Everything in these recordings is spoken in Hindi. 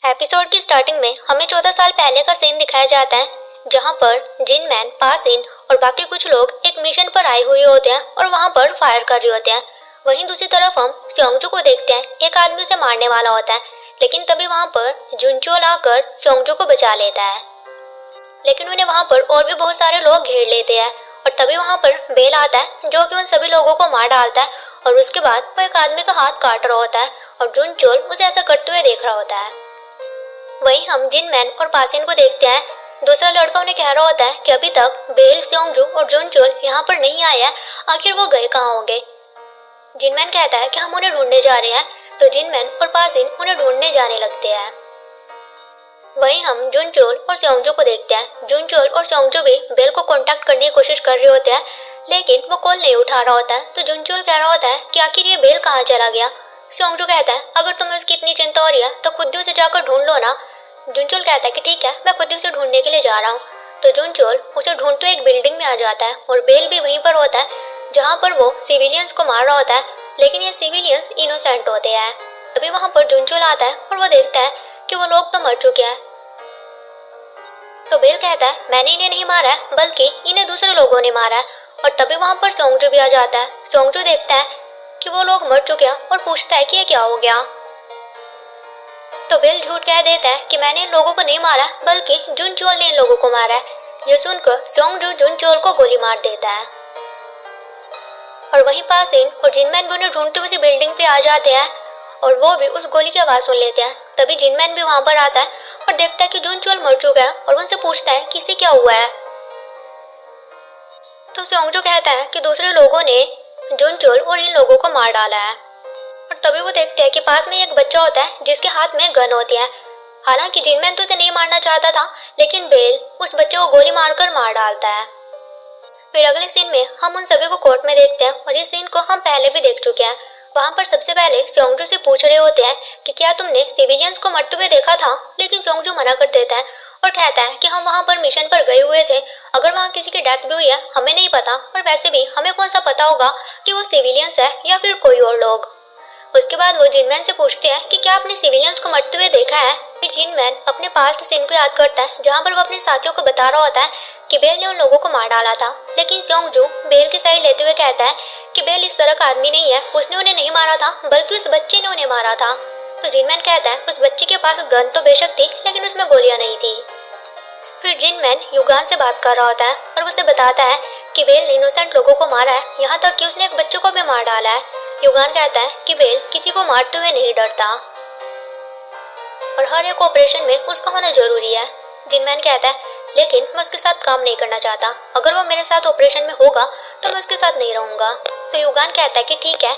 एपिसोड की स्टार्टिंग में हमें 14 साल पहले का सीन दिखाया जाता है, जहां पर जिन मैन, पासिन और बाकी कुछ लोग एक मिशन पर आए हुए होते हैं और वहां पर फायर कर रहे होते हैं। वहीं दूसरी तरफ हम स्योंगजू को देखते हैं। एक आदमी उसे मारने वाला होता है, लेकिन तभी वहां पर जुनचोल आकर स्योंगजू को बचा लेता है। लेकिन उन्हें वहां पर और भी बहुत सारे लोग घेर लेते हैं और तभी वहां पर बेल आता है, जो कि उन सभी लोगों को मार डालता है और उसके बाद वो एक आदमी का हाथ काट रहा होता है और जुनचोल उसे ऐसा करते हुए देख रहा होता है। वहीं हम जिन मैन और पासिन को देखते हैं। दूसरा लड़का उन्हें कह रहा होता है कि अभी तक बेल, स्योंगजू और जुनचोल यहाँ पर नहीं आए हैं, आखिर वो गए कहाँ होंगे। जिनमैन कहता है कि हम उन्हें ढूंढने जा रहे हैं, तो जिनमैन और पासिन उन्हें ढूंढने जाने लगते हैं। वहीं हम जुनचोल और स्योंगजू को देखते हैं। जुनचोल और स्योंगजू भी बेल को कांटेक्ट करने की कोशिश कर रहे होते हैं, लेकिन वो कॉल नहीं उठा रहा होता है। तो जुनचोल कह रहा होता है कि आखिर ये बेल कहाँ चला गया। स्योंगजू कहता है अगर तुम्हें उसकी इतनी चिंता हो रही है तो खुद ही उसे जाकर ढूंढ लो ना। जुनचोल कहता है कि ठीक है, मैं खुद ही उसे ढूंढने के लिए जा रहा हूँ। तो जुनचोल उसे ढूंढते एक बिल्डिंग में आ जाता है और बेल भी वहीं पर होता है, जहाँ पर वो सिविलियंस को मार रहा होता है, लेकिन ये सिविलियंस इनोसेंट होते हैं। तभी वहाँ पर जुनचोल आता है और वो देखता है कि वो लोग तो मर चुके हैं। तो बेल कहता है मैंने इन्हें नहीं मारा है, बल्कि इन्हें दूसरे लोगों ने मारा है। और तभी वहाँ पर स्योंगजू भी आ जाता है। स्योंगजू देखता है कि वो लोग मर चुके हैं और पूछता है कि ये क्या हो गया। तो बेल झूठ कह देता है कि मैंने इन लोगों को नहीं मारा, बल्कि जुनचोल ने इन लोगों को मारा है। ये सुनकर स्योंगजू जुनचोल को गोली मार देता है। और वहीं पासिन और जिनमैन भी उन्हें ढूंढते हुए बिल्डिंग पे आ जाते हैं और वो भी उस गोली की आवाज सुन लेते हैं। तभी जिनमैन भी वहां पर आता है और देखता है कि जुनचोल मर चुका है और उनसे पूछता है कि इसे क्या हुआ है। तो स्योंगजू कहता है कि दूसरे लोगों ने जुनचोल और इन लोगों को मार डाला है। और तभी वो देखते हैं कि पास में एक बच्चा होता है जिसके हाथ में गन होती है। हालांकि जिनमैन तो उसे नहीं मारना चाहता था, लेकिन बेल उस बच्चे को गोली मारकर मार डालता है। फिर अगले सीन में हम उन सभी को कोर्ट में देखते हैं और इस सीन को हम पहले भी देख चुके हैं। वहाँ पर सबसे पहले स्योंगजू से पूछ रहे होते हैं कि क्या तुमने सिविलियंस को मरते हुए देखा था, लेकिन स्योंगजू मना कर देता है और कहता है कि हम वहाँ पर मिशन पर गए हुए थे, अगर वहाँ किसी की डेथ भी हुई है हमें नहीं पता, और वैसे भी हमें कौन सा पता होगा कि वो सिविलियंस है या फिर कोई और लोग। उसके बाद वो जिनमैन से पूछते हैं कि क्या आपने सिविलियंस को मरते हुए देखा है। फिर जिनमैन अपने पास्ट सीन को याद करता है, जहाँ पर वो अपने साथियों को बता रहा होता है कि बेल ने उन लोगों को मार डाला था, लेकिन स्योंगजू बेल की साइड लेते हुए कहता है कि बेल इस तरह का आदमी नहीं है, उसने उन्हें नहीं मारा था, बल्कि उस बच्चे ने उन्हें मारा था। तो जिनमैन कहता है उस बच्चे के पास गन तो बेशक थी, लेकिन उसमें गोलियां नहीं थी। फिर जिनमैन युगान से बात कर रहा होता है और उसे बताता है कि बेल ने इनोसेंट लोगों को मारा है, यहाँ तक कि उसने एक बच्चे को भी मार डाला है। युगान कहता है कि बेल किसी को मारते हुए नहीं डरता और हर एक ऑपरेशन में उसका होना जरूरी है। जिनमैन कहता है लेकिन मैं उसके साथ काम नहीं करना चाहता, अगर वो मेरे साथ ऑपरेशन में होगा तो मैं उसके साथ नहीं रहूंगा। तो युगान कहता है कि ठीक है,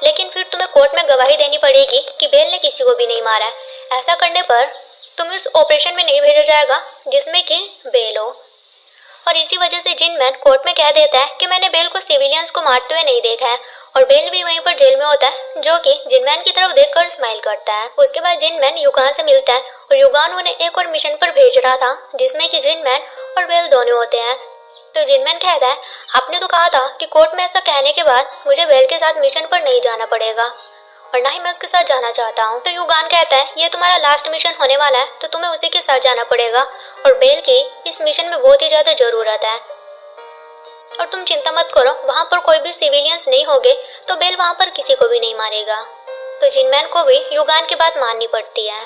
लेकिन फिर तुम्हें कोर्ट में गवाही देनी पड़ेगी कि बेल ने किसी को भी नहीं मारा है। ऐसा करने पर तुम्हें उस ऑपरेशन में नहीं भेजा जाएगा जिसमें कि बेल हो। और इसी वजह से जिनमैन कोर्ट में कह देता है कि मैंने बेल को सिविलियंस को मारते हुए नहीं देखा है, और बेल भी वहीं पर जेल में होता है, जो कि जिनमैन की तरफ देखकर स्माइल करता है। उसके बाद जिनमैन युगान से मिलता है और युगान उन्हें एक और मिशन पर भेज रहा था, जिसमें कि जिनमैन और बेल दोनों होते हैं। तो जिनमैन कहता है आपने तो कहा था कि कोर्ट में ऐसा कहने के बाद मुझे बेल के साथ मिशन पर नहीं जाना पड़ेगा और ना ही मैं उसके साथ जाना चाहता हूँ। तो युगान कहता है ये तुम्हारा लास्ट मिशन होने वाला है, तो तुम्हें उसी के साथ जाना पड़ेगा और बेल की इस मिशन में बहुत ही ज्यादा जरूरत है। और तुम चिंता मत करो, वहाँ पर कोई भी सिविलियंस नहीं होंगे, तो बेल वहाँ पर किसी को भी नहीं मारेगा। तो जिनमैन को भी युगान की बात माननी पड़ती है।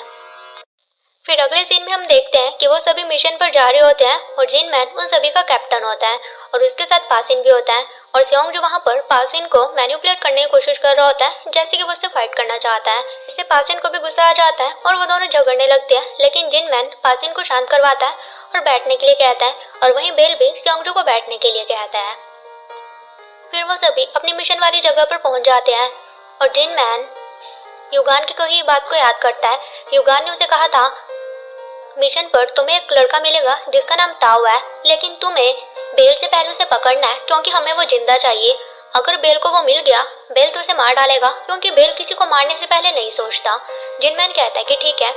फिर अगले सीन में हम देखते हैं कि वो सभी मिशन पर जा रहे होते हैं और जिनमैन उन सभी का कैप्टन होता है और उसके साथ पासिन भी होता है। और स्योंगजू वहाँ पर पासिन को मैनिपुलेट करने की कोशिश कर रहा होता है, जैसे कि वो उससे फाइट करना चाहता है। इससे पासिन को भी गुस्सा आ जाता है और वो दोनों झगड़ने लगते हैं, लेकिन जिनमैन पासिन को शांत करवाता है और बैठने के लिए कहता है, और वहीं बेल भी स्योंगजू को बैठने के लिए कहता है। फिर वो सभी अपनी मिशन वाली जगह पर पहुंच जाते हैं और जिनमैन युगान की कही बात को याद करता है। युगान ने उसे कहा था मिशन पर तुम्हें एक लड़का मिलेगा जिसका नाम ताओ है, लेकिन तुम्हें बेल से पहले उसे पकड़ना है, क्योंकि हमें वो जिंदा चाहिए। अगर बेल को वो मिल गया, बेल तो उसे मार डालेगा, क्योंकि बेल किसी को मारने से पहले नहीं सोचता। जिनमैन कहता है कि ठीक है।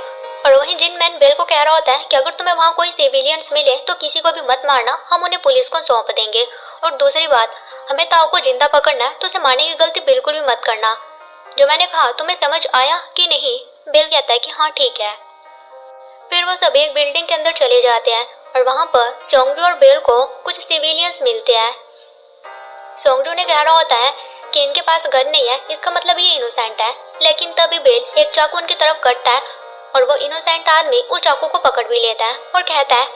और वहीं जिनमैन बेल को कह रहा होता है कि अगर तुम्हें वहाँ कोई सिविलियंस मिले तो किसी को भी मत मारना, हम उन्हें पुलिस को सौंप देंगे। और दूसरी बात, हमें ताओ को जिंदा पकड़ना है, तो उसे मारने की गलती बिल्कुल भी मत करना। जो मैंने कहा तुम्हें समझ आया कि नहीं? बेल कहता है कि हाँ ठीक है। फिर वो सभी एक बिल्डिंग के अंदर चले जाते हैं और वहाँ पर सोंगजू और बेल को कुछ सिविलियंस मिलते हैं। सोंगजू ने कह रहा होता है कि इनके पास गन नहीं है, इसका मतलब ये इनोसेंट है। लेकिन तभी बेल एक चाकू उनकी तरफ कटता है और वो इनोसेंट आदमी उस चाकू को पकड़ भी लेता है और कहता है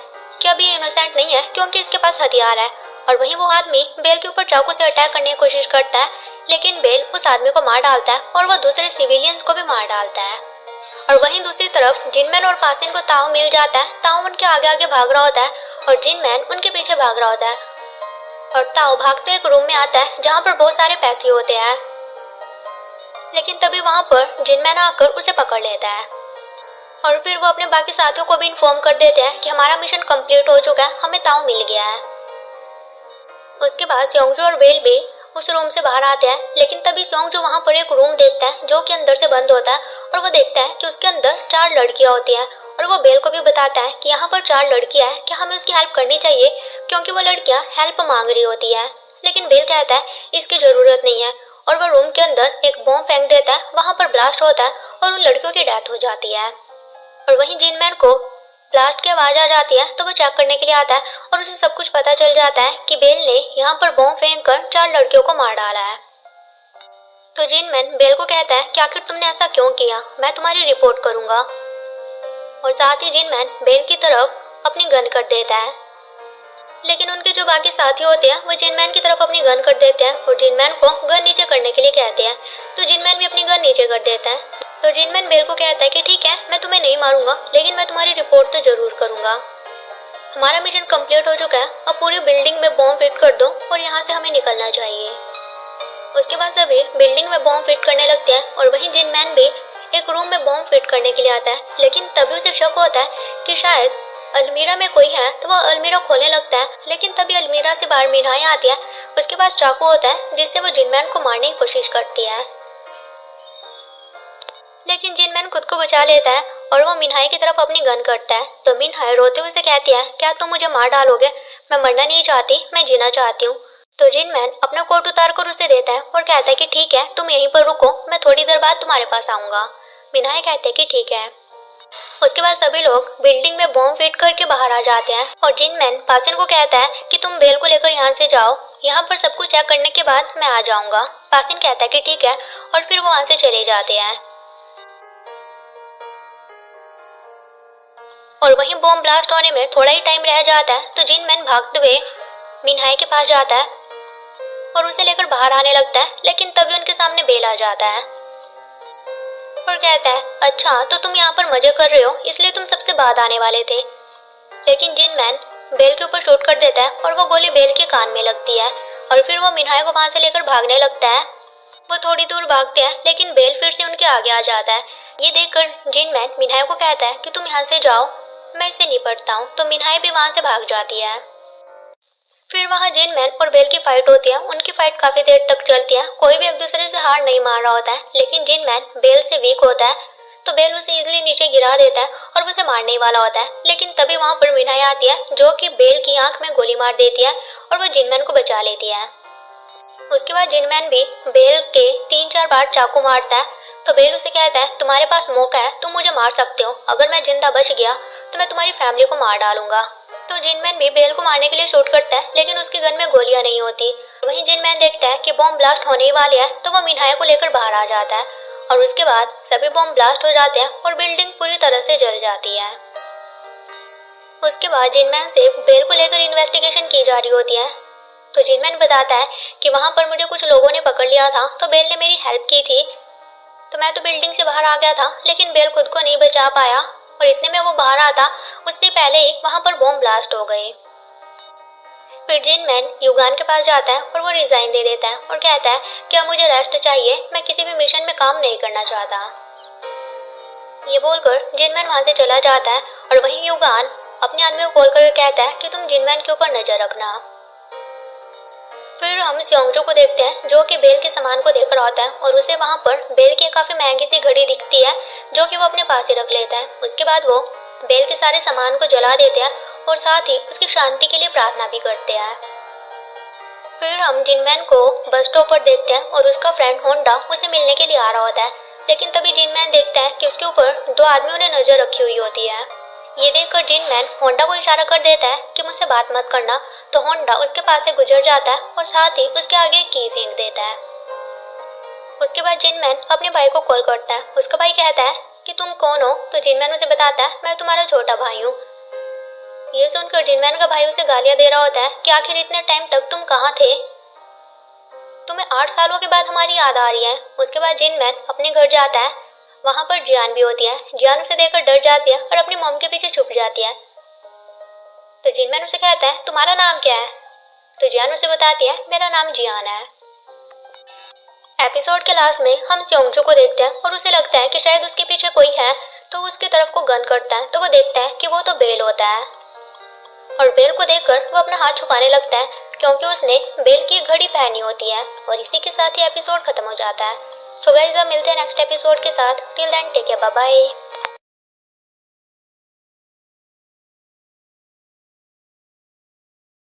कि अब ये इनोसेंट नहीं है क्योंकि इसके पास हथियार है। और वहीं वो आदमी बेल के ऊपर चाकू से अटैक करने की कोशिश करता है, लेकिन बेल उस आदमी को मार डालता है और वो दूसरे सिविलियंस को भी मार डालता है। और वहीं दूसरी तरफ जिनमैन और पासिन को ताओ मिल जाता है। ताओ उनके आगे आगे भाग रहा होता है और जिनमैन उनके पीछे भाग रहा होता है। और ताओ भागते एक रूम में आता है जहाँ पर बहुत सारे पैसे होते हैं, लेकिन तभी वहाँ पर जिनमैन आकर उसे पकड़ लेता है। और फिर वो अपने बाकी साथियों को भी इन्फॉर्म कर देते हैं कि हमारा मिशन कंप्लीट हो चुका है, हमें ताओ मिल गया है। उसके बाद सोंगजू और बेल भी उस रूम से बाहर आते हैं, लेकिन तभी सोंगजू वहाँ पर एक रूम देखता है जो कि अंदर से बंद होता है और वो देखता है कि उसके अंदर 4 लड़कियाँ होती हैं। और वो बेल को भी बताता है कि यहाँ पर 4 लड़कियाँ हैं, कि हमें उसकी हेल्प करनी चाहिए क्योंकि वो लड़कियाँ हेल्प मांग रही होती है। लेकिन बेल कहता है इसकी ज़रूरत नहीं है और वो रूम के अंदर एक बॉम्ब फेंक देता है। वहाँ पर ब्लास्ट होता है और उन लड़कियों की डेथ हो जाती है। और वहीं जिनमैन को ब्लास्ट की आवाज़ आ जाती है तो वो चेक करने के लिए आता है और उसे सब कुछ पता चल जाता है कि बेल ने यहाँ पर बॉम्ब फेंक कर 4 लड़कियों को मार डाला है। तो जिनमैन बेल को कहता है कि आखिर तुमने ऐसा क्यों किया, मैं तुम्हारी रिपोर्ट करूँगा। और साथ ही जिनमैन बेल की तरफ अपनी गन कर देता है, लेकिन उनके जो बाकी साथी होते हैं वो जिनमैन की तरफ अपनी गन कर देते हैं और जिनमैन को गन नीचे करने के लिए कहते हैं। तो जिनमैन भी अपनी गन नीचे कर देता है। तो जिनमैन बेल को कहता है कि ठीक है, मैं तुम्हें नहीं मारूंगा, लेकिन मैं तुम्हारी रिपोर्ट तो जरूर करूंगा। हमारा मिशन कंप्लीट हो चुका है, अब पूरी बिल्डिंग में बॉम्ब फिट कर दो और यहाँ से हमें निकलना चाहिए। उसके बाद सभी बिल्डिंग में बॉम्ब फिट करने लगते हैं और वहीं जिनमैन भी एक रूम में बॉम्ब फिट करने के लिए आता है, लेकिन तभी उसे शक होता है कि शायद अलमीरा में कोई है। तो वह अलमीरा खोलने लगता है, लेकिन तभी अलमीरा से बाहर मिन्हाई आती है। उसके पास चाकू होता है जिससे वो जिनमैन को मारने की कोशिश करती है, लेकिन जिनमैन खुद को बचा लेता है और वो मिन्हाई की तरफ अपनी गन करता है। तो मिन्हाई रोते हुए उसे कहती है क्या तुम मुझे मार डालोगे, मैं मरना नहीं चाहती, मैं जीना चाहती हूँ। तो जिनमैन अपना कोट उतार कर उसे देता है और कहता है कि ठीक है, तुम यहीं पर रुको, मैं थोड़ी देर बाद तुम्हारे पास आऊँगा। मिन्हाई कहते हैं कि ठीक है। उसके बाद सभी लोग बिल्डिंग में बॉम्ब फिट करके बाहर आ जाते हैं और जिनमैन पासिन को कहता है कि तुम बेल को लेकर यहाँ से जाओ, यहाँ पर सब कुछ चेक करने के बाद मैं आ जाऊँगा। पासिन कहता है कि ठीक है और फिर वो वहाँ से चले जाते हैं। और वहीं बॉम्ब ब्लास्ट होने में थोड़ा ही टाइम रह जाता है तो जिनमैन भागते हुए मिन्हाई के पास जाता है और उसे लेकर बाहर आने लगता है, लेकिन तभी उनके सामने बेल आ जाता है और कहता है अच्छा तो तुम यहाँ पर मजे कर रहे हो, इसलिए तुम सबसे बाद आने वाले थे। लेकिन जिनमैन बेल के ऊपर शूट कर देता है और वो गोली बेल के कान में लगती है और फिर वो मिन्हाई को वहाँ से लेकर भागने लगता है। वो थोड़ी दूर भागते हैं, लेकिन बेल फिर से उनके आगे आ जाता है। ये देखकर जिनमैन मिन्हाई को कहता है कि तुम यहाँ से जाओ, मैं इसे निपटता हूँ। तो मिन्हाई भी वहाँ से भाग जाती है। फिर वहाँ जिनमैन और बेल की फाइट होती है। उनकी फाइट काफी देर तक चलती है, कोई भी एक दूसरे से हार नहीं मान रहा होता है, लेकिन जिनमैन बेल से वीक होता है तो बेल उसे इजीली नीचे गिरा देता है और उसे मारने ही वाला होता है। लेकिन तभी वहाँ पर मिन्हाई आती है जो कि बेल की आंख में गोली मार देती है और वो जिनमैन को बचा लेती है। उसके बाद जिनमैन भी बेल के 3-4 बार चाकू मारता है तो बेल उसे कहता है तुम्हारे पास मौका है, तुम मुझे मार सकते हो, अगर मैं जिंदा बच गया तो मैं तुम्हारी फैमिली को मार डालूंगा। तो जिनमैन भी बेल को मारने के लिए शूट करता है, लेकिन उसकी गन में गोलियां नहीं होती। वहीं जिनमैन देखता है कि बॉम्ब ब्लास्ट होने ही वाली है तो वो मिन्हाई को लेकर बाहर आ जाता है और उसके बाद सभी बॉम्ब ब्लास्ट हो जाते हैं और बिल्डिंग पूरी तरह से जल जाती है। उसके बाद जिनमैन से बेल को लेकर इन्वेस्टिगेशन की जा रही होती है। तो जिनमैन बताता है कि वहाँ पर मुझे कुछ लोगों ने पकड़ लिया था तो बेल ने मेरी हेल्प की थी, तो मैं तो बिल्डिंग से बाहर आ गया था, लेकिन बेल खुद को नहीं बचा पाया और इतने में वो बाहर आता उससे पहले ही वहाँ पर बॉम्ब ब्लास्ट हो गए। फिर जिनमैन युगान के पास जाता है और वो रिजाइन दे देता है और कहता है कि अब मुझे रेस्ट चाहिए, मैं किसी भी मिशन में काम नहीं करना चाहता। ये बोलकर जिनमैन वहाँ से चला जाता है और वहीं युगान अपने आदमी को कॉल करके कहता है कि तुम जिनमैन के ऊपर नजर रखना। फिर हम सोंगजू को देखते हैं जो कि बेल के सामान को देख रहा होता है और उसे वहाँ पर बेल की काफी महंगी सी घड़ी दिखती है जो कि वो अपने पास ही रख लेता है। उसके बाद वो बेल के सारे सामान को जला देते हैं और साथ ही उसकी शांति के लिए प्रार्थना भी करते हैं। फिर हम जिनमैन को बस स्टॉप पर देखते हैं और उसका फ्रेंड होंडा उसे मिलने के लिए आ रहा होता है, लेकिन तभी जिनमैन देखता है कि उसके ऊपर 2 आदमियों ने नजर रखी हुई होती है। ये देखकर जिनमैन होंडा को इशारा कर देता है कि मुझसे बात मत करना, तो होंडा उसके पास से गुजर जाता है और साथ ही उसके आगे एक की फेंक देता है। उसके बाद जिनमैन अपने भाई को कॉल करता है। उसका भाई कहता है कि तुम कौन हो, तो जिनमैन उसे बताता है मैं तुम्हारा छोटा भाई हूँ। ये सुनकर जिनमैन का भाई उसे गालियां दे रहा होता है कि आखिर इतने टाइम तक तुम कहाँ थे, तुम्हें 8 सालों के बाद हमारी याद आ रही है। उसके बाद जिनमैन अपने घर जाता है। वहां पर जियान भी होती है। जियान उसे देखकर डर जाती है और अपनी मॉम के पीछे छुप जाती है। तो जिनमैन उसे कहता है तुम्हारा नाम क्या है, तो जियान उसे बताती है मेरा नाम जियान है। एपिसोड के लास्ट में हम स्योंगजू को देखते हैं और उसे लगता है कि शायद उसके पीछे कोई है, तो उसकी तरफ को गन करता है तो वो देखता है कि वो तो बेल होता है। और बेल को देखकर वो अपना हाथ छुपाने लगता है क्योंकि उसने बेल की एक घड़ी पहनी होती है। और इसी के साथ ही एपिसोड खत्म हो जाता है। सो गाइस, अब मिलते हैं नेक्स्ट एपिसोड के साथ। Till then take care, bye bye.